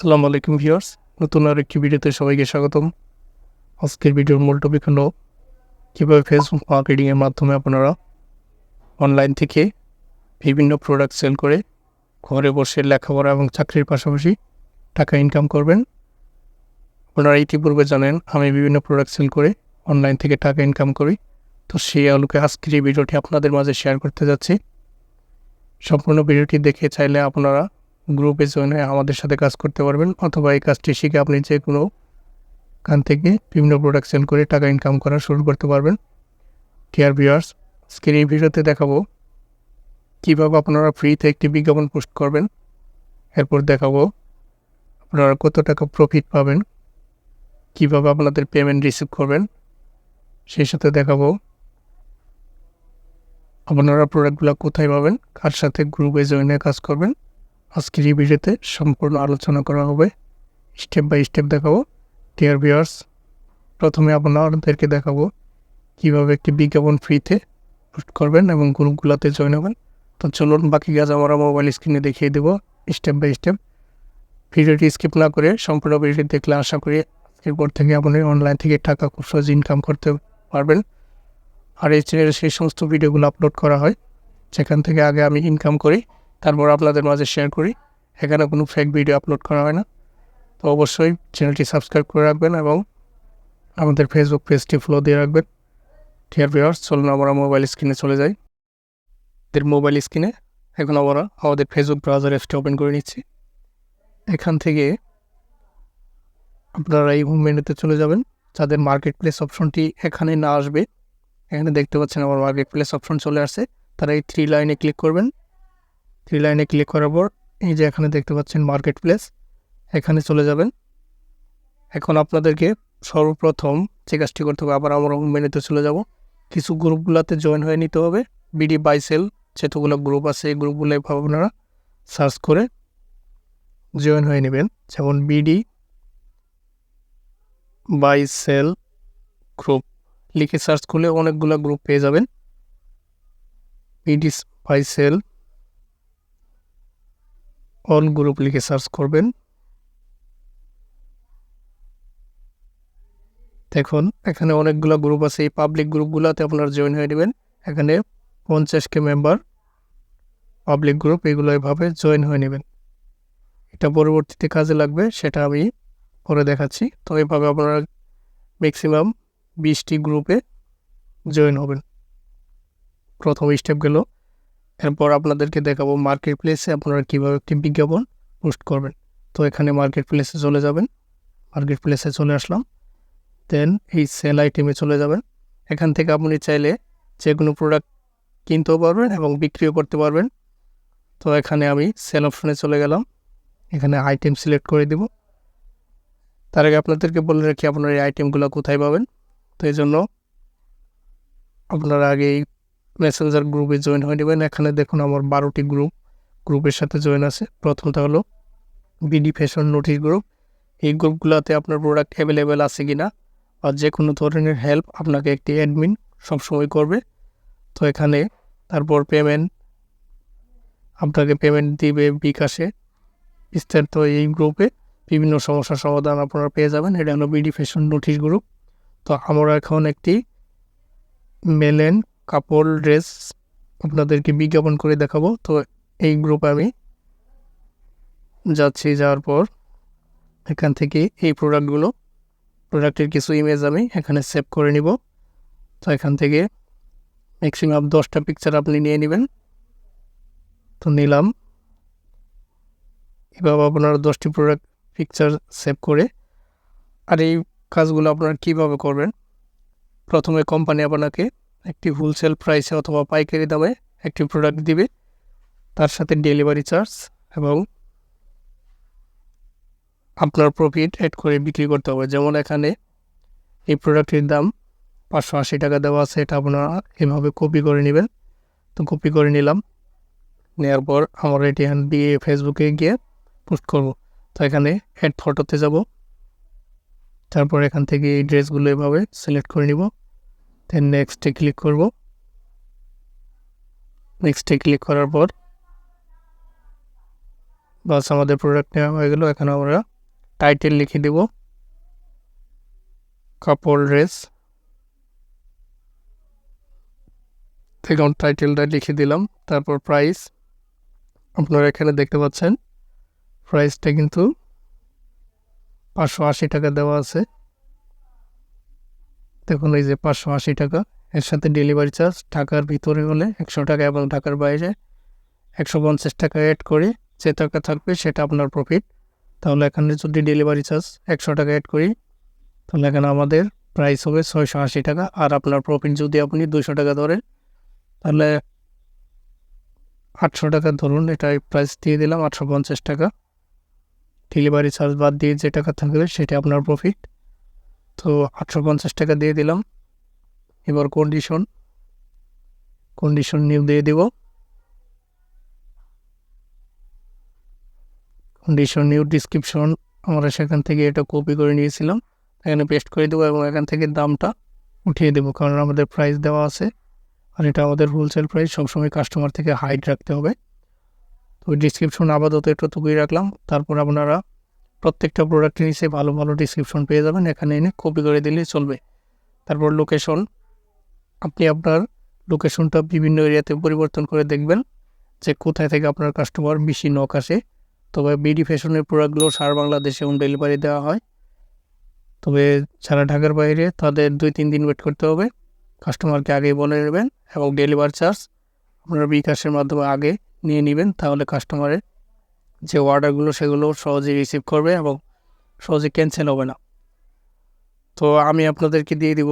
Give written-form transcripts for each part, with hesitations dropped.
আসসালামু আলাইকুম ভিউয়ার্স, নতুন আরেকটি ভিডিওতে সবাইকে স্বাগতম। আজকের ভিডিওর মূল টপিক হলো কীভাবে ফেসবুক মার্কেটিংয়ের মাধ্যমে আপনারা অনলাইন থেকে বিভিন্ন প্রোডাক্ট সেল করে ঘরে বসে লেখাপড়া এবং চাকরির পাশাপাশি টাকা ইনকাম করবেন। আপনারা ইতিপূর্বে জানেন আমি বিভিন্ন প্রোডাক্ট সেল করে অনলাইন থেকে টাকা ইনকাম করি। তো সেই আলোকে আজকের এই ভিডিওটি আপনাদের মাঝে শেয়ার করতে যাচ্ছি। সম্পূর্ণ ভিডিওটি দেখে চাইলে আপনারা গ্রুপে জয়েন হয়ে আমাদের সাথে কাজ করতে পারবেন, অথবা এই কাজটি শিখে আপনি যে কোনো কান থেকে বিভিন্ন প্রোডাক্ট সেল করে টাকা ইনকাম করা শুরু করতে পারবেন। ডিয়ার ভিউয়ার্স, আজকের এই ভিডিওতে দেখাবো কীভাবে আপনারা ফ্রিতে একটি বিজ্ঞাপন পোস্ট করবেন। এরপর দেখাবো আপনারা কত টাকা প্রফিট পাবেন, কীভাবে আপনাদের পেমেন্ট রিসিভ করবেন। সেই সাথে দেখাবো আপনারা প্রোডাক্টগুলো কোথায় পাবেন, কার সাথে গ্রুপে জয়েন হয়ে কাজ করবেন। আজকের এই ভিডিওতে সম্পূর্ণ আলোচনা করা হবে, স্টেপ বাই স্টেপ দেখাবো। ডিয়ার ভিউয়ার্স, প্রথমে আপনাদেরকে দেখাবো কীভাবে একটি বিজ্ঞাপন ফ্রিতে পোস্ট করবেন এবং গ্রুপগুলোতে জয়েন হবেন। তো চলুন বাকি কাজ আমরা মোবাইল স্ক্রিনে দেখিয়ে দেবো স্টেপ বাই স্টেপ। ভিডিওটি স্কিপ না করে সম্পূর্ণ ভিডিওটি দেখলে আশা করি এরপর থেকে আপনি অনলাইন থেকে টাকা খুব সহজে ইনকাম করতে পারবেন। আর এই চ্যানেলে সেই সমস্ত ভিডিওগুলো আপলোড করা হয় যেখান থেকে আগে আমি ইনকাম করি, তারপর আপনাদের মাঝে শেয়ার করি। এখানে কোনো ফেক ভিডিও আপলোড করা হয় না। তো অবশ্যই চ্যানেলটি সাবস্ক্রাইব করে রাখবেন এবং আমাদের ফেসবুক পেজটি ফলো দিয়ে রাখবেন। ডিয়ার ভিউয়ার্স, চলুন আমরা মোবাইল স্ক্রিনে চলে যাই। মোবাইল স্ক্রিনে এখন আমরা আমাদের ফেসবুক ব্রাউজার অ্যাপসটি ওপেন করে নিচ্ছি। এখান থেকে আপনারা এই হোম মেনুতে চলে যাবেন। যাদের মার্কেট প্লেস অপশনটি এখানে না আসবে, এখানে দেখতে পাচ্ছেন আমার মার্কেট প্লেস অপশন চলে আসছে, তারা এই 3 লাইনে ক্লিক করবেন। 3 লাইনে ক্লিক করার পর এই যে এখানে দেখতে পাচ্ছেন মার্কেট প্লেস, এখানে চলে যাবেন। এখন আপনাদেরকে সর্বপ্রথম যে কাজটি করতে হবে, আবার আমরা হোম মেনুতে চলে যাব। কিছু গ্রুপগুলোতে জয়েন হয়ে নিতে হবে। বিডি বাই সেল যেতগুলো গ্রুপ আছে এই গ্রুপগুলো আপনারা সার্চ করে জয়েন হয়ে নেবেন। যেমন বিডি বাই সেল গ্রুপ লিখে সার্চ করলে অনেকগুলো গ্রুপ পেয়ে যাবেন। BD buy sell all group লিখে সার্চ করবেন। দেখুন এখানে অনেকগুলো গ্রুপ আছে, এই পাবলিক গ্রুপগুলোতে আপনারা জয়েন হয়ে নেবেন। এখানে 50কে মেম্বার পাবলিক গ্রুপ, এগুলো এভাবে জয়েন হয়ে নেবেন। এটা পরবর্তীতে কাজে লাগবে, সেটা আমি পরে দেখাচ্ছি। তো এইভাবে আপনারা ম্যাক্সিমাম 20টি গ্রুপে জয়েন হবেন। প্রথম স্টেপ গেল। এরপর আপনাদেরকে দেখাবো মার্কেট প্লেসে আপনারা কীভাবে একটি বিজ্ঞাপন পোস্ট করবেন। তো এখানে মার্কেট প্লেসে চলে যাবেন। মার্কেট প্লেসে চলে আসলাম। দেন এই সেল আইটেমে চলে যাবেন। এখান থেকে আপনি চাইলে যে কোনো প্রোডাক্ট কিনতেও পারবেন এবং বিক্রিও করতে পারবেন। তো এখানে আমি সেল অপশনে চলে গেলাম, এখানে আইটেম সিলেক্ট করে দেব। তার আগে আপনাদেরকে বলে রাখি আপনারা এই আইটেমগুলো কোথায় পাবেন। তো এই জন্য আপনারা আগে এই মেসেঞ্জার গ্রুপে জয়েন হয়ে নেবেন। এখানে দেখুন আমার 12টি গ্রুপের সাথে জয়েন আছে। প্রথমটা হলো বিডি ফ্যাশন নোটিশ গ্রুপ। এই গ্রুপগুলোতে আপনার প্রোডাক্ট অ্যাভেলেবেল আছে কিনা বা যে কোনো ধরনের হেল্প আপনাকে একটি অ্যাডমিন সবসময় করবে। তো এখানে তারপর পেমেন্ট আপনাকে পেমেন্ট দিবে বিকাশে। বিস্তারিত এই গ্রুপে বিভিন্ন সমস্যার সমাধান আপনারা পেয়ে যাবেন। এটা হলো বিডি ফ্যাশন নোটিশ গ্রুপ। তো আমরা এখন একটি মেলেন কাপড় ড্রেস আপনাদেরকে বিজ্ঞাপন করে দেখাবো। তো এই গ্রুপে আমি যাচ্ছি, যাওয়ার পর এখান থেকে এই প্রোডাক্টের কিছু ইমেজ আমি এখানে সেভ করে নিব। তো এখান থেকে ম্যাক্সিমাম 10টা পিকচার আপনি নিয়ে নেবেন। তো নিলাম। এভাবে আপনারা 10টি প্রোডাক্ট পিকচার সেভ করে, আর এই কাজগুলো আপনারা কীভাবে করবেন, প্রথমে কোম্পানি আপনাকে একটি হোলসেল প্রাইসে অথবা পাইকারি দামে একটি প্রোডাক্ট দিবে, তার সাথে ডেলিভারি চার্জ এবং আপনার প্রফিট অ্যাড করে বিক্রি করতে হবে। যেমন এখানে এই প্রোডাক্টের দাম 580 টাকা দেওয়া আছে, এটা আপনারা এভাবে কপি করে নেবেন। তো কপি করে নিলাম, নেওয়ার পর আমরা এটি দিয়ে ফেসবুকে গিয়ে পোস্ট করব। তো এখানে অ্যাড ফটোতে যাব, তারপর এখান থেকে এই ড্রেসগুলো এভাবে সিলেক্ট করে নিব। দেন নেক্সটে ক্লিক করব। নেক্সটে ক্লিক করার পর বাস আমাদের প্রোডাক্ট নেওয়া হয়ে গেল। এখন আমরা টাইটেল লিখে দেব কাপড় ড্রেস। দেখুন টাইটেলটা লিখে দিলাম। তারপর প্রাইস আপনারা এখানে দেখতে পাচ্ছেন, প্রাইসটা কিন্তু 580 টাকা দেওয়া আছে। দেখুন এই যে 580 টাকা, এর সাথে ডেলিভারি চার্জ ঢাকার ভিতরে হলে 100 টাকা এবং ঢাকার বাইরে 150 টাকা অ্যাড করে যে টাকা থাকবে সেটা আপনার প্রফিট। তাহলে এখানে যদি ডেলিভারি চার্জ 100 টাকা অ্যাড করি তাহলে এখানে আমাদের প্রাইস হবে 680 টাকা। আর আপনার প্রফিট যদি আপনি 200 টাকা ধরেন তাহলে 800 টাকা ধরুন, এটাই প্রাইস দিয়ে দিলাম 850 টাকা। ডেলিভারি চার্জ বাদ দিয়ে যে টাকা থাকবে সেটা আপনার প্রফিট। তো 850 টাকা দিয়ে দিলাম। এবার কন্ডিশন নিউ দিয়ে দিব। কন্ডিশন নিউ ডিসক্রিপশন আমরা সেখান থেকে এটা কপি করে নিয়েছিলাম, এখানে পেস্ট করে দেবো এবং এখান থেকে দামটা উঠিয়ে দেবো, কারণ আমাদের প্রাইস দেওয়া আছে আর এটা আমাদের হোলসেল প্রাইস, সবসময় কাস্টমার থেকে হাইড রাখতে হবে। তো ডিসক্রিপশন আপাতত এতটুকুই রাখলাম। তারপর আপনারা প্রত্যেকটা প্রোডাক্টের নিচে ভালো ভালো ডিসক্রিপশন পেয়ে যাবেন, এখানে এনে কপি করে দিলেই চলবে। তারপর লোকেশন, আপনি আপনার লোকেশনটা বিভিন্ন এরিয়াতে পরিবর্তন করে দেখবেন যে কোথায় থেকে আপনার কাস্টমার বেশি নক আসে। তবে বিডি ফ্যাশনের প্রোডাক্টগুলো সারা বাংলাদেশে হোম ডেলিভারি দেওয়া হয়। তবে যারা ঢাকার বাইরে তাদের 2-3 দিন ওয়েট করতে হবে, কাস্টমারকে আগেই বলে নেবেন এবং ডেলিভারি চার্জ আপনারা বিকাশের মাধ্যমে আগে নিয়ে নেবেন, তাহলে কাস্টমারের যে অর্ডারগুলো সেগুলো সহজেই রিসিভ করবে এবং সহজে ক্যান্সেল হবে না। তো আমি আপনাদেরকে দিয়ে দিব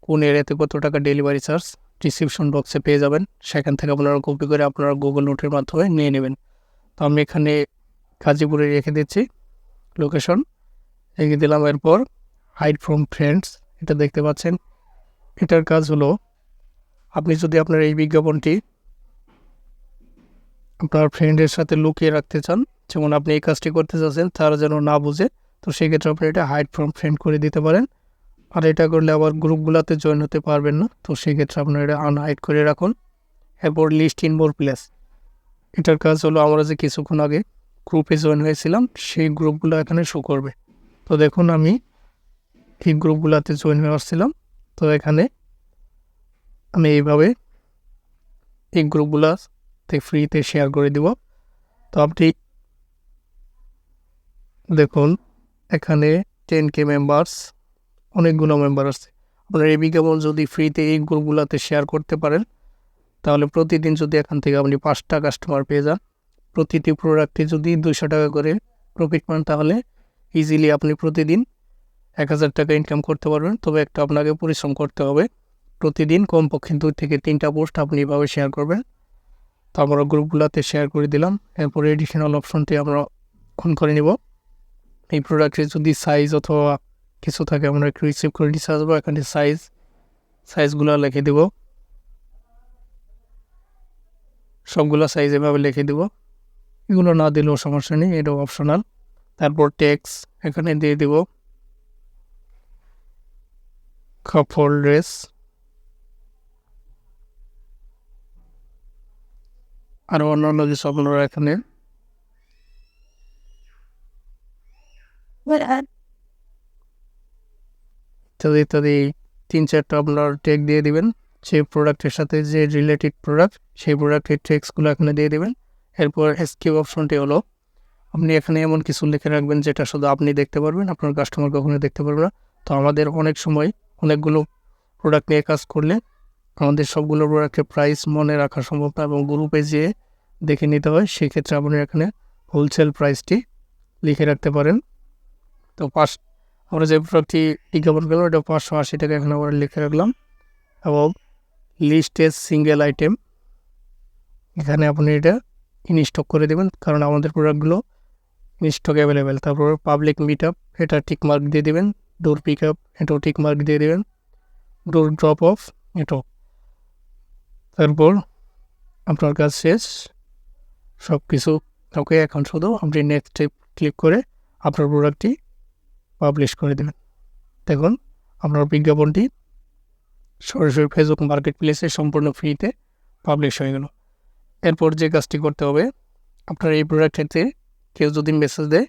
কোন এরিয়াতে কত টাকা ডেলিভারি চার্জ, ডিসক্রিপশন বক্সে পেয়ে যাবেন, সেখান থেকে আপনারা কপি করে আপনারা গুগল নোটের মাধ্যমে নিয়ে নেবেন। তো আমি এখানে গাজীপুরে রেখে দিচ্ছি লোকেশন, রেখে দিলাম। এরপর হাইড ফ্রম ফ্রেন্ডস, এটা দেখতে পাচ্ছেন, এটার কাজ হলো আপনি যদি আপনার এই বিজ্ঞাপনটি আপনার ফ্রেন্ডের সাথে লুকিয়ে রাখতে চান, যেমন আপনি এই কাজটি করতে চাচ্ছেন তারা যেন না বুঝে, তো সেক্ষেত্রে আপনি এটা হাইড ফ্রম ফ্রেন্ড করে দিতে পারেন। আর এটা করলে আবার গ্রুপগুলোতে জয়েন হতে পারবেন না, তো সেক্ষেত্রে আপনারা এটা আনহাইড করে রাখুন। এরপর লিস্ট ইন মোর প্লেস, এটার কাজ হলো আমরা যে কিছুক্ষণ আগে গ্রুপে জয়েন হয়েছিলাম সেই গ্রুপগুলো এখানে শো করবে। তো দেখুন আমি এই গ্রুপগুলোতে জয়েন হয়ে আসছিলাম, তো এখানে আমি এইভাবে এই গ্রুপগুলোতে ফ্রিতে শেয়ার করে দিব। তো আপনি দেখুন এখানে 10K মেম্বার্স, অনেকগুলো মেম্বার আছে। আপনার এই বিজ্ঞাপন যদি ফ্রিতে এই গ্রুপগুলোতে শেয়ার করতে পারেন তাহলে প্রতিদিন যদি এখান থেকে আপনি 5টা কাস্টমার পেয়ে যান, প্রতিটি প্রোডাক্টে যদি 200 টাকা করে প্রফিট পান, তাহলে ইজিলি আপনি প্রতিদিন 1000 টাকা ইনকাম করতে পারবেন। তবে একটা আপনাকে পরিশ্রম করতে হবে, প্রতিদিন কমপক্ষে 2 থেকে 3টা পোস্ট আপনি এভাবে শেয়ার করবেন। তো আমরা গ্রুপগুলোতে শেয়ার করে দিলাম। এরপর এডিশনাল অপশনটি আমরা অন করে নিব। এই প্রোডাক্টের যদি সাইজ অথবা কিছু থাকে আমরা একটু রিসিভ করে নিতে আসবো, এখানে সাইজগুলো লিখে দেব, সবগুলো সাইজ এভাবে লিখে দেব, এগুলো না দিলেও সমস্যা নেই, এটাও অপশনাল। তারপর ট্যাক্স এখানে দিয়ে দেব কাপড় ড্রেস, আরও অন্যান্য কিছু আপনারা এখানে ইত্যাদি ইত্যাদি 3-4টা আপনার ট্যাগ দিয়ে দিবেন। সেই প্রোডাক্টের সাথে যে রিলেটেড প্রোডাক্ট সেই প্রোডাক্টের ট্যাক্সগুলো এখানে দিয়ে দেবেন। এরপর এসকিউ অপশনটি হলো আপনি এখানে এমন কিছু লিখে রাখবেন যেটা শুধু আপনি দেখতে পারবেন, আপনার কাস্টমার কখনো দেখতে পারবে না। তো আমাদের অনেক সময় অনেকগুলো প্রোডাক্ট নিয়ে কাজ করলে আমাদের সবগুলো প্রোডাক্টের প্রাইস মনে রাখা সম্ভব না এবং গ্রুপে যেয়ে দেখে নিতে হয়, সেক্ষেত্রে আপনি এখানে হোলসেল প্রাইসটি লিখে রাখতে পারেন। তো আমরা যে প্রোডাক্টটি বিজ্ঞাপন করলাম এটা 580 টাকা এখানে আমরা লিখে রাখলাম। এবং লিস্টেজ সিঙ্গেল আইটেম, এখানে আপনি এটা ইনস্টক করে দেবেন, কারণ আমাদের প্রোডাক্টগুলো স্টক অ্যাভেলেবেল। তারপর পাবলিক মিট আপ, এটা টিক মার্ক দিয়ে দেবেন। ডোর পিক আপ, এটাও টিক মার্ক দিয়ে দেবেন। ডোর ড্রপ অফ, এটাও। তারপর আপনার কাজ শেষ সব কিছু। ওকে, এখন শুধু আপনি নেক্সট ক্লিক করে আপনার প্রোডাক্টটি পাবলিশ করে দেবেন। দেখুন আপনার বিজ্ঞাপনটি সরাসরি ফেসবুক মার্কেট প্লেসে সম্পূর্ণ ফ্রিতে পাবলিশ হয়ে গেল। এরপর যে কাজটি করতে হবে, আপনার এই প্রোডাক্টেতে কেউ যদি মেসেজ দেয়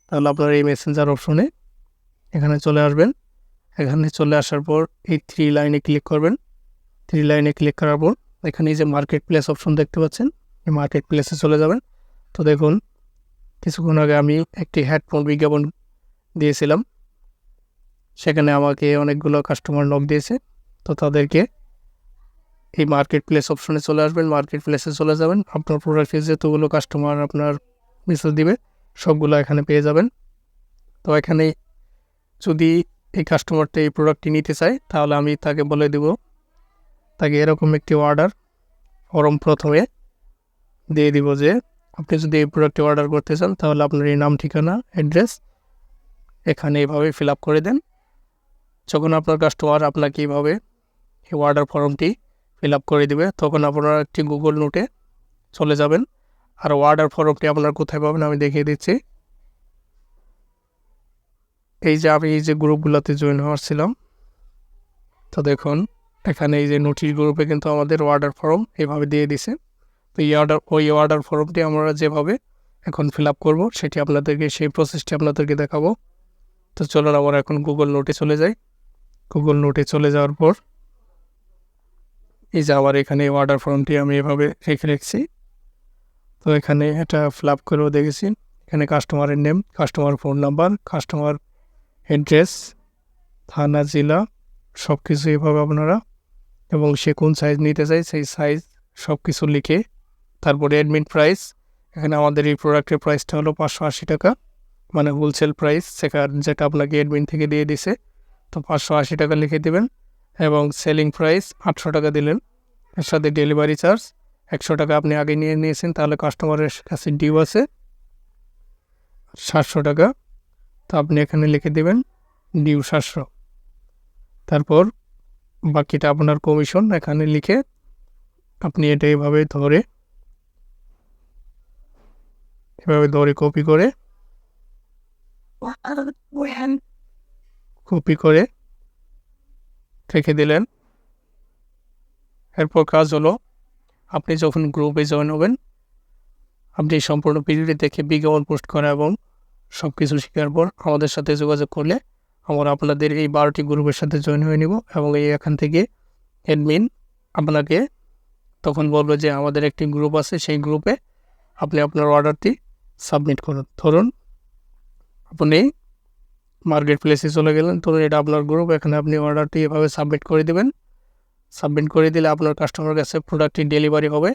তাহলে আপনার এই মেসেঞ্জার অপশনে এখানে চলে আসবেন। এখানে চলে আসার পর এই 3 লাইনে ক্লিক করবেন। 3 লাইনে ক্লিক করার পর এখানে এই যে মার্কেট প্লেস অপশন দেখতে পাচ্ছেন, এই মার্কেট প্লেসে চলে যাবেন। তো দেখুন কিছুক্ষণ আগে আমি একটি হেডফোন বিজ্ঞাপন দিয়েছিলাম, সেখানে আমাকে অনেকগুলো কাস্টমার নক দিয়েছে। তো তাদেরকে এই মার্কেট প্লেস অপশনে চলে আসবেন, মার্কেট প্লেসে চলে যাবেন। আপনার প্রোডাক্টে যতগুলো কাস্টমার আপনার মেসেজ দিবে সবগুলো এখানে পেয়ে যাবেন। তো এখানে যদি এই কাস্টমারটা এই প্রোডাক্টটি নিতে চায় তাহলে আমি তাকে বলে দেব, তাকে এরকম একটি অর্ডার ফর্ম প্রথমে দিয়ে দিব যে আপনি যদি এই প্রোডাক্টটি অর্ডার করতে চান তাহলে আপনার এই নাম, ঠিকানা, অ্যাড্রেস এখানে এইভাবে ফিল আপ করে দেন। যখন আপনার কাস্টমার আপনাকে এইভাবে এই অর্ডার ফর্মটি ফিল আপ করে দেবে তখন আপনারা একটি গুগল নোটে চলে যাবেন। আর অর্ডার ফর্মটি আপনার কোথায় পাবেন আমি দেখিয়ে দিচ্ছি। এই যে আমি এই যে গ্রুপগুলোতে জয়েন হওয়াছিলাম, তো দেখুন এখানে এই যে নোটিশ গ্রুপে কিন্তু আমাদের অর্ডার ফর্ম এইভাবে দিয়ে দিছে। তো ওই অর্ডার ফর্মটি আমরা যেভাবে এখন ফিল আপ করবো সেটি আপনাদেরকে, সেই প্রসেসটি আপনাদেরকে দেখাবো। তো চলুন আমরা এখন গুগল নোটে চলে যাই। গুগল নোটে চলে যাওয়ার পর এই যে আমার এখানে অর্ডার ফর্মটি আমি এভাবে রেখে রেখেছি। তো এখানে এটা ফিল আপ করেও দেখেছি। এখানে কাস্টমারের name, customer phone number, customer address, থানা, জেলা সব কিছু এভাবে আপনারা, এবং সে কোন সাইজ নিতে চাই সেই সাইজ সব কিছু লিখে, তারপরে অ্যাডমিন প্রাইস, এখানে আমাদের এই প্রোডাক্টের প্রাইসটা হলো 580 টাকা, মানে হোলসেল প্রাইস যেটা আপনাকে অ্যাডমিন থেকে দিয়ে দিছে। তো 580 টাকা লিখে দেবেন এবং সেলিং প্রাইস 800 টাকা দিলেন। এর সাথে ডেলিভারি চার্জ 100 টাকা আপনি আগে নিয়ে নিয়েছেন, তাহলে কাস্টমারের কাছে ডিউ আছে 700 টাকা। তো আপনি এখানে লিখে দেবেন ডিউ 700। তারপর বাকিটা আপনার কমিশন এখানে লিখে আপনি এটা এভাবে ধরে কপি করে রেখে দিলেন। এরপর কাজ হলো, আপনি যখন গ্রুপে জয়েন হবেন আপনি সম্পূর্ণ ভিডিওটি দেখে বিজ্ঞাপন পোস্ট করা এবং সব কিছু শেখার পর আমাদের সাথে যোগাযোগ করলে আমরা আপনাদের এই 12টি গ্রুপের সাথে জয়েন হয়ে নিব এবং এখান থেকে অ্যাডমিন আপনাকে তখন বলবে যে আমাদের একটি গ্রুপ আছে, সেই গ্রুপে আপনি আপনার অর্ডারটি সাবমিট করুন। ধরুন আপনি মার্কেট প্লেসে চলে গেলেন, ধরুন এটা আপনার গ্রুপ, এখানে আপনি অর্ডারটি এভাবে সাবমিট করে দেবেন। সাবমিট করে দিলে আপনার কাস্টমার কাছে প্রোডাক্টটি ডেলিভারি হবে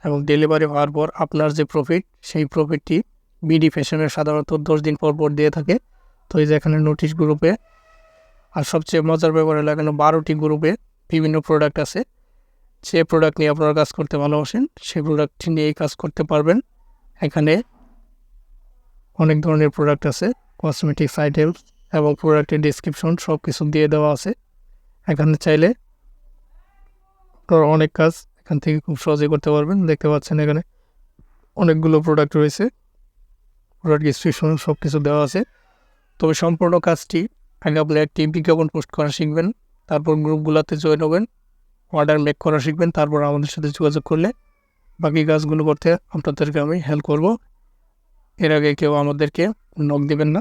এবং ডেলিভারি হওয়ার পর আপনার যে প্রফিট, সেই প্রফিটটি বিডি ফ্যাশনের সাধারণত 10 দিন পর দিয়ে থাকে। তো এই যে এখানে নোটিশ গ্রুপে, আর সবচেয়ে মজার ব্যাপার হলো এখানে 12টি গ্রুপে বিভিন্ন প্রোডাক্ট আছে। যে প্রোডাক্ট নিয়ে আপনারা কাজ করতে ভালোবাসেন সেই প্রোডাক্টটি নিয়েই কাজ করতে পারবেন। এখানে অনেক ধরনের প্রোডাক্ট আছে, কসমেটিক্স আইটেমস এবং প্রোডাক্টের ডিসক্রিপশন সব কিছু দিয়ে দেওয়া আছে। এখানে চাইলে আপনারা অনেক কাজ এখান থেকে খুব সহজে করতে পারবেন। দেখতে পাচ্ছেন এখানে অনেকগুলো প্রোডাক্ট রয়েছে, প্রোডাক্ট ডিসক্রিপশন সব কিছু দেওয়া আছে। তবে সম্পূর্ণ কাজটি আগে আপনি একটি বিজ্ঞাপন পোস্ট করা শিখবেন, তারপর গ্রুপগুলোতে জয়েন হবেন, অর্ডার মেক করা শিখবেন, তারপর আমাদের সাথে যোগাযোগ করলে বাকি কাজগুলো করতে আপনাদেরকে আমি হেল্প করব। এর আগে কেউ আমাদেরকে নক দেবেন না,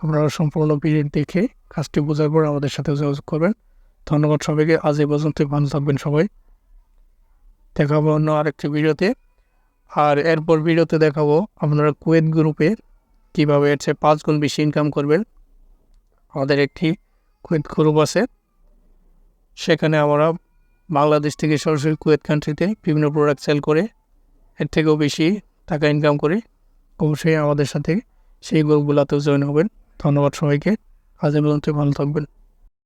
আপনারা সম্পূর্ণ পিরিয়ড দেখে কাজটি বোঝার পর আমাদের সাথে যোগাযোগ করবেন। ধন্যবাদ সবাইকে, আজ এই পর্যন্ত, ভালো থাকবেন সবাই। দেখাবো অন্য আরেকটি ভিডিওতে। আর এরপর ভিডিওতে দেখাবো আপনারা কুয়েত গ্রুপে কীভাবে এর চেয়ে 5 গুণ বেশি ইনকাম করবেন। আমাদের একটি কুয়েত গ্রুপ আছে, সেখানে আমরা বাংলাদেশ থেকে সরাসরি কুয়েত কান্ট্রিতে বিভিন্ন প্রোডাক্ট সেল করে এর থেকেও বেশি টাকা ইনকাম করি। অবশ্যই আমাদের সাথে সেই গ্রুপগুলোতেও জয়েন হবেন। ধন্যবাদ সবাইকে, আজ এই পর্যন্ত, ভালো থাকবেন।